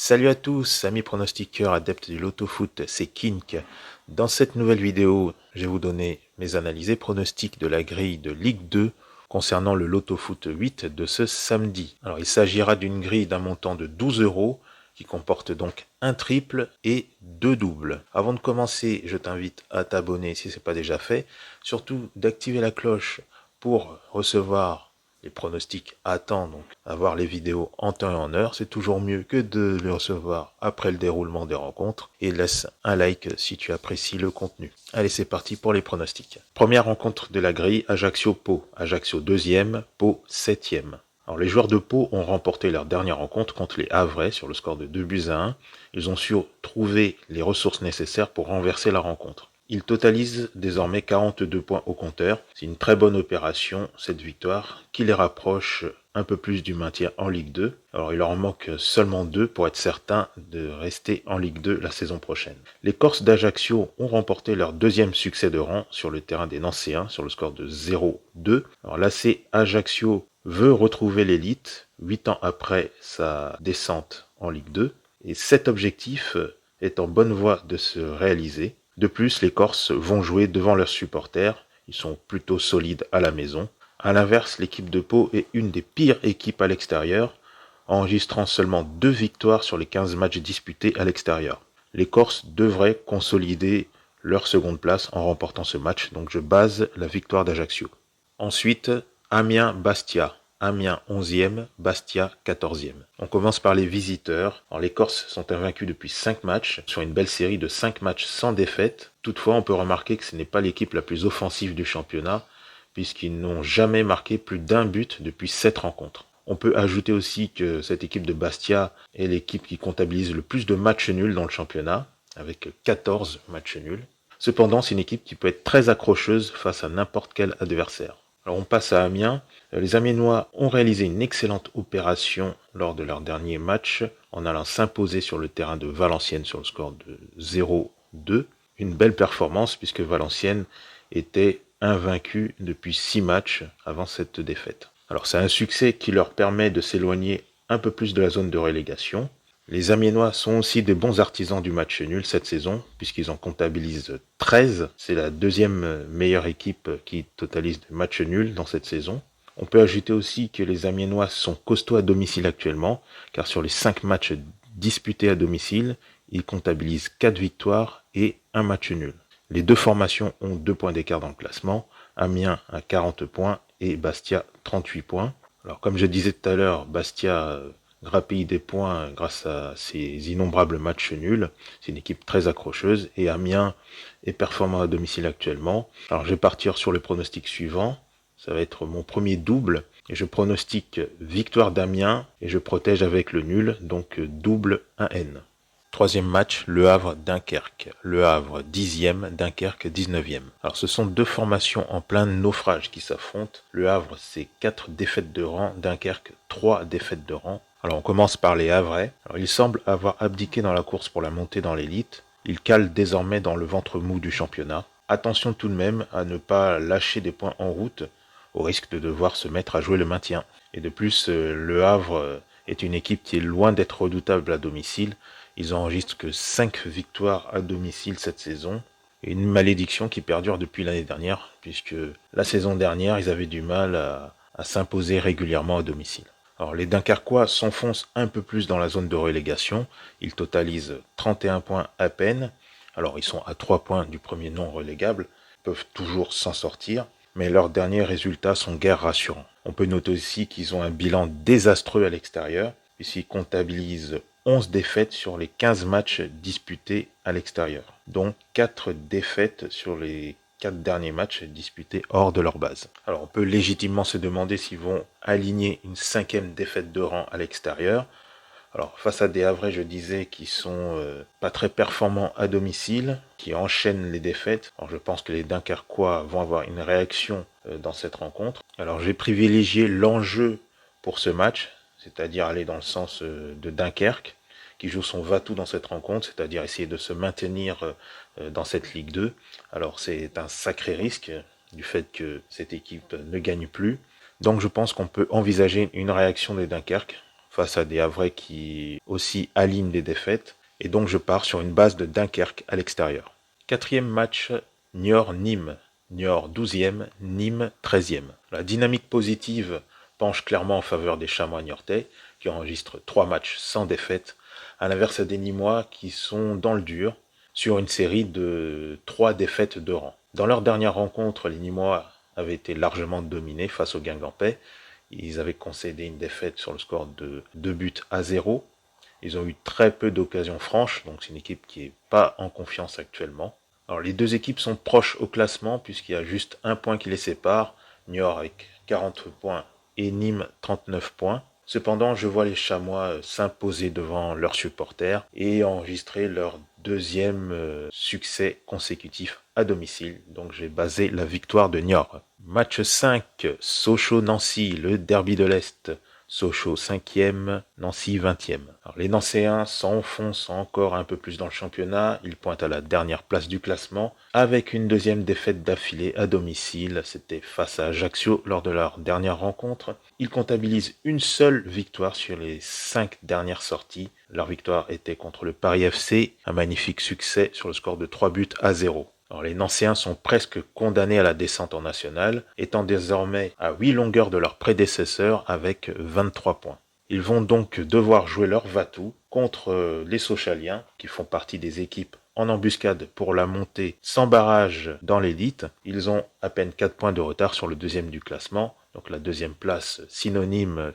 Salut à tous, amis pronostiqueurs, adeptes du loto-foot, c'est Kink. Dans cette nouvelle vidéo, je vais vous donner mes analyses et pronostics de la grille de Ligue 2 concernant le loto-foot 8 de ce samedi. Alors il s'agira d'une grille d'un montant de 12 € qui comporte donc un triple et deux doubles. Avant de commencer, je t'invite à t'abonner si ce n'est pas déjà fait, surtout d'activer la cloche pour recevoir les pronostics à temps, donc avoir les vidéos en temps et en heure, c'est toujours mieux que de les recevoir après le déroulement des rencontres. Et laisse un like si tu apprécies le contenu. Allez, c'est parti pour les pronostics. Première rencontre de la grille, Ajaccio-Pau. Ajaccio 2e, Pau 7e. Alors les joueurs de Pau ont remporté leur dernière rencontre contre les Havrais sur le score de 2-1. Ils ont su trouver les ressources nécessaires pour renverser la rencontre. Ils totalisent désormais 42 points au compteur. C'est une très bonne opération, cette victoire, qui les rapproche un peu plus du maintien en Ligue 2. Alors il leur en manque seulement 2 pour être certain de rester en Ligue 2 la saison prochaine. Les Corses d'Ajaccio ont remporté leur deuxième succès de rang sur le terrain des Nancéens sur le score de 0-2. Alors l'AC Ajaccio veut retrouver l'élite 8 ans après sa descente en Ligue 2. Et cet objectif est en bonne voie de se réaliser. De plus, les Corses vont jouer devant leurs supporters, ils sont plutôt solides à la maison. A l'inverse, l'équipe de Pau est une des pires équipes à l'extérieur, enregistrant seulement 2 victoires sur les 15 matchs disputés à l'extérieur. Les Corses devraient consolider leur seconde place en remportant ce match, donc je base la victoire d'Ajaccio. Ensuite, Amiens-Bastia. Amiens 11e, Bastia 14e. On commence par les visiteurs. Alors, les Corses sont invaincus depuis 5 matchs, sur une belle série de 5 matchs sans défaite. Toutefois, on peut remarquer que ce n'est pas l'équipe la plus offensive du championnat, puisqu'ils n'ont jamais marqué plus d'un but depuis 7 rencontres. On peut ajouter aussi que cette équipe de Bastia est l'équipe qui comptabilise le plus de matchs nuls dans le championnat, avec 14 matchs nuls. Cependant, c'est une équipe qui peut être très accrocheuse face à n'importe quel adversaire. Alors on passe à Amiens. Les Amiénois ont réalisé une excellente opération lors de leur dernier match en allant s'imposer sur le terrain de Valenciennes sur le score de 0-2. Une belle performance puisque Valenciennes était invaincue depuis 6 matchs avant cette défaite. Alors c'est un succès qui leur permet de s'éloigner un peu plus de la zone de relégation. Les Amiénois sont aussi des bons artisans du match nul cette saison, puisqu'ils en comptabilisent 13. C'est la deuxième meilleure équipe qui totalise des matchs nuls dans cette saison. On peut ajouter aussi que les Amiénois sont costauds à domicile actuellement, car sur les 5 matchs disputés à domicile, ils comptabilisent 4 victoires et un match nul. Les deux formations ont 2 points d'écart dans le classement, Amiens à 40 points et Bastia 38 points. Alors comme je disais tout à l'heure, Bastia grappille des points grâce à ses innombrables matchs nuls. C'est une équipe très accrocheuse et Amiens est performant à domicile actuellement. Alors je vais partir sur le pronostic suivant. Ça va être mon premier double et je pronostique victoire d'Amiens et je protège avec le nul, donc double 1N. Troisième match, Le Havre-Dunkerque. Le Havre 10e, Dunkerque 19e. Alors ce sont deux formations en plein naufrage qui s'affrontent. Le Havre, c'est 4 défaites de rang, Dunkerque 3 défaites de rang. Alors on commence par les Havrais. Alors ils semblent avoir abdiqué dans la course pour la montée dans l'élite. Ils calent désormais dans le ventre mou du championnat. Attention tout de même à ne pas lâcher des points en route, au risque de devoir se mettre à jouer le maintien. Et de plus, le Havre est une équipe qui est loin d'être redoutable à domicile. Ils enregistrent que 5 victoires à domicile cette saison. Et une malédiction qui perdure depuis l'année dernière, puisque la saison dernière, ils avaient du mal à s'imposer régulièrement à domicile. Alors les Dunkerquois s'enfoncent un peu plus dans la zone de relégation. Ils totalisent 31 points à peine. Alors ils sont à 3 points du premier non relégable, peuvent toujours s'en sortir, mais leurs derniers résultats sont guère rassurants. On peut noter aussi qu'ils ont un bilan désastreux à l'extérieur, puisqu'ils comptabilisent 11 défaites sur les 15 matchs disputés à l'extérieur, dont 4 défaites sur les 4 derniers matchs disputés hors de leur base. Alors on peut légitimement se demander s'ils vont aligner une 5e défaite de rang à l'extérieur. Alors face à des Havrais, je disais, qui sont pas très performants à domicile, qui enchaînent les défaites. Alors je pense que les Dunkerquois vont avoir une réaction dans cette rencontre. Alors j'ai privilégié l'enjeu pour ce match, c'est-à-dire aller dans le sens de Dunkerque, qui joue son va-tout dans cette rencontre, c'est-à-dire essayer de se maintenir dans cette Ligue 2. Alors c'est un sacré risque du fait que cette équipe ne gagne plus. Donc je pense qu'on peut envisager une réaction des Dunkerque face à des Havrais qui aussi alignent les défaites. Et donc je pars sur une base de Dunkerque à l'extérieur. Quatrième match, Niort-Nîmes. Niort 12e, Nîmes 13e. La dynamique positive penche clairement en faveur des Chamois niortais, qui enregistrent 3 matchs sans défaite, à l'inverse des Nîmois qui sont dans le dur, sur une série de 3 défaites de rang. Dans leur dernière rencontre, les Nîmois avaient été largement dominés face aux Guingampais. Ils avaient concédé une défaite sur le score de 2-0. Ils ont eu très peu d'occasions franches, donc c'est une équipe qui n'est pas en confiance actuellement. Alors les deux équipes sont proches au classement puisqu'il y a juste un point qui les sépare, Niort avec 40 points et Nîmes 39 points. Cependant, je vois les Chamois s'imposer devant leurs supporters et enregistrer leur deuxième succès consécutif à domicile. Donc j'ai basé la victoire de Niort. Match 5, Sochaux-Nancy, le derby de l'Est. Sochaux 5e, Nancy 20e. Alors, les Nancéens s'enfoncent encore un peu plus dans le championnat. Ils pointent à la dernière place du classement avec une deuxième défaite d'affilée à domicile. C'était face à Ajaccio lors de leur dernière rencontre. Ils comptabilisent une seule victoire sur les 5 dernières sorties. Leur victoire était contre le Paris FC, un magnifique succès sur le score de 3-0. Alors, les Nancéens sont presque condamnés à la descente en nationale, étant désormais à 8 longueurs de leurs prédécesseurs avec 23 points. Ils vont donc devoir jouer leur va-tout contre les Sochaliens, qui font partie des équipes en embuscade pour la montée sans barrage dans l'élite. Ils ont à peine 4 points de retard sur le deuxième du classement, donc la deuxième place synonyme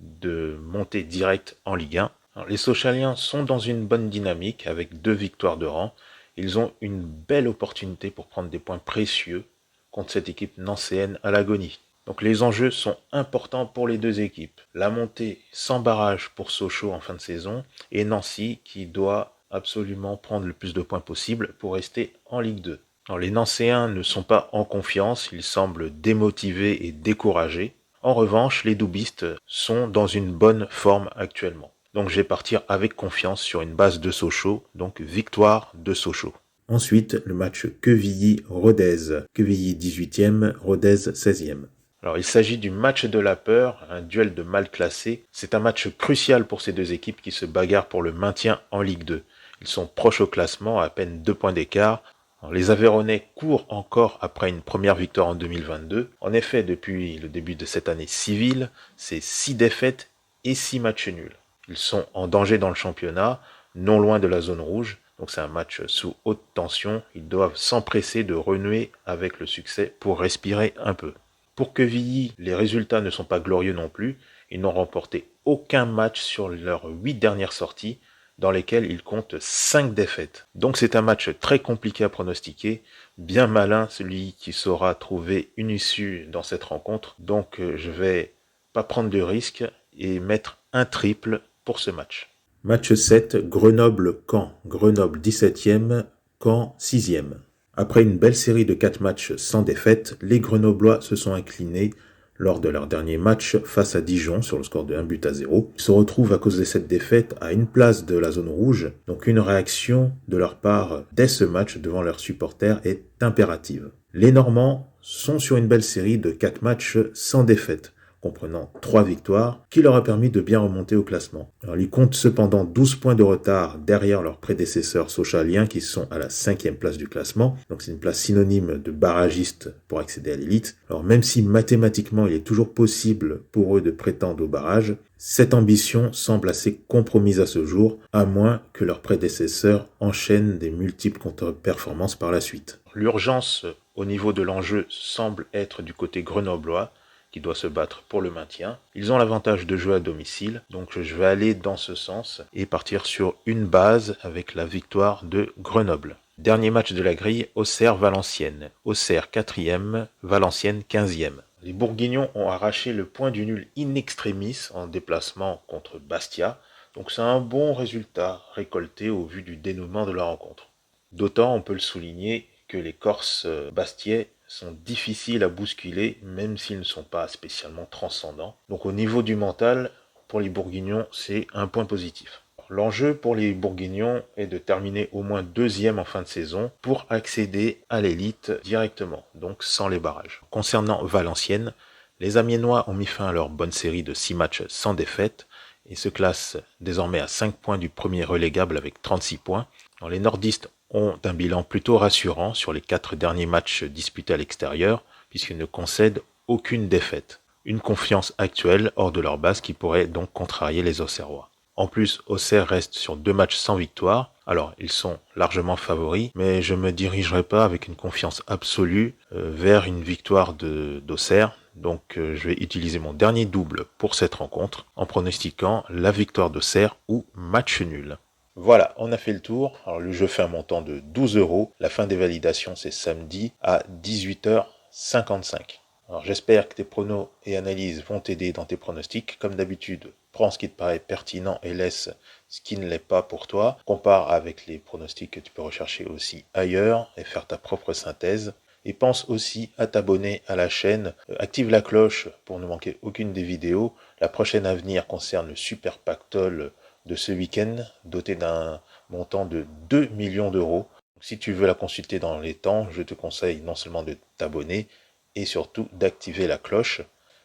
de montée directe en Ligue 1. Alors, les Sochaliens sont dans une bonne dynamique avec 2 victoires de rang. Ils ont une belle opportunité pour prendre des points précieux contre cette équipe nancéenne à l'agonie. Donc les enjeux sont importants pour les deux équipes. La montée sans barrage pour Sochaux en fin de saison et Nancy qui doit absolument prendre le plus de points possible pour rester en Ligue 2. Alors, les Nancéens ne sont pas en confiance, ils semblent démotivés et découragés. En revanche, les doubistes sont dans une bonne forme actuellement. Donc je vais partir avec confiance sur une base de Sochaux, donc victoire de Sochaux. Ensuite, le match Quevilly-Rodez. Quevilly 18e, Rodez 16e. Alors il s'agit du match de la peur, un duel de mal classés. C'est un match crucial pour ces deux équipes qui se bagarrent pour le maintien en Ligue 2. Ils sont proches au classement, à peine 2 points d'écart. Alors, les Aveyronnais courent encore après une première victoire en 2022. En effet, depuis le début de cette année civile, c'est 6 défaites et 6 matchs nuls. Ils sont en danger dans le championnat, non loin de la zone rouge. Donc c'est un match sous haute tension. Ils doivent s'empresser de renouer avec le succès pour respirer un peu. Pour Quevilly, les résultats ne sont pas glorieux non plus. Ils n'ont remporté aucun match sur leurs 8 dernières sorties, dans lesquelles ils comptent 5 défaites. Donc c'est un match très compliqué à pronostiquer. Bien malin celui qui saura trouver une issue dans cette rencontre. Donc je vais pas prendre de risque et mettre un triple pour ce match. Match 7, Grenoble-Caen. Grenoble 17e, Caen 6e. Après une belle série de 4 matchs sans défaite, les Grenoblois se sont inclinés lors de leur dernier match face à Dijon sur le score de 1-0. Ils se retrouvent à cause de cette défaite à une place de la zone rouge, donc une réaction de leur part dès ce match devant leurs supporters est impérative. Les Normands sont sur une belle série de 4 matchs sans défaite, comprenant 3 victoires, qui leur a permis de bien remonter au classement. Alors, ils comptent cependant 12 points de retard derrière leurs prédécesseurs sochaliens qui sont à la 5e place du classement. Donc c'est une place synonyme de barragiste pour accéder à l'élite. Alors même si mathématiquement il est toujours possible pour eux de prétendre au barrage, cette ambition semble assez compromise à ce jour, à moins que leurs prédécesseurs enchaînent des multiples contre-performances par la suite. L'urgence au niveau de l'enjeu semble être du côté grenoblois, qui doit se battre pour le maintien. Ils ont l'avantage de jouer à domicile, donc je vais aller dans ce sens et partir sur une base avec la victoire de Grenoble. Dernier match de la grille, Auxerre-Valenciennes. Auxerre 4e, Valenciennes 15e. Les Bourguignons ont arraché le point du nul in extremis en déplacement contre Bastia, donc c'est un bon résultat récolté au vu du dénouement de la rencontre. D'autant, on peut le souligner, que les Corses bastiais sont difficiles à bousculer, même s'ils ne sont pas spécialement transcendants. Donc au niveau du mental, pour les Bourguignons, c'est un point positif. L'enjeu pour les Bourguignons est de terminer au moins 2e en fin de saison pour accéder à l'élite directement, donc sans les barrages. Concernant Valenciennes, les Amiénois ont mis fin à leur bonne série de 6 matchs sans défaite et se classe désormais à 5 points du premier relégable avec 36 points. Alors, les nordistes ont un bilan plutôt rassurant sur les 4 derniers matchs disputés à l'extérieur, puisqu'ils ne concèdent aucune défaite. Une confiance actuelle hors de leur base qui pourrait donc contrarier les Auxerrois. En plus, Auxerre reste sur 2 matchs sans victoire. Alors, ils sont largement favoris, mais je ne me dirigerai pas avec une confiance absolue vers une victoire d'Auxerre. Donc, je vais utiliser mon dernier double pour cette rencontre en pronostiquant la victoire d'Auxerre ou match nul. Voilà, on a fait le tour. Alors, le jeu fait un montant de 12 €. La fin des validations, c'est samedi à 18h55. Alors j'espère que tes pronos et analyses vont t'aider dans tes pronostics. Comme d'habitude, prends ce qui te paraît pertinent et laisse ce qui ne l'est pas pour toi. Compare avec les pronostics que tu peux rechercher aussi ailleurs et faire ta propre synthèse. Et pense aussi à t'abonner à la chaîne. Active la cloche pour ne manquer aucune des vidéos. La prochaine à venir concerne le Super Pactole de ce week-end, doté d'un montant de 2 millions d'euros. Si tu veux la consulter dans les temps, je te conseille non seulement de t'abonner, et surtout d'activer la cloche.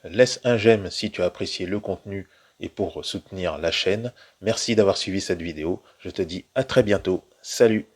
Laisse un j'aime si tu as apprécié le contenu et pour soutenir la chaîne. Merci d'avoir suivi cette vidéo. Je te dis à très bientôt. Salut!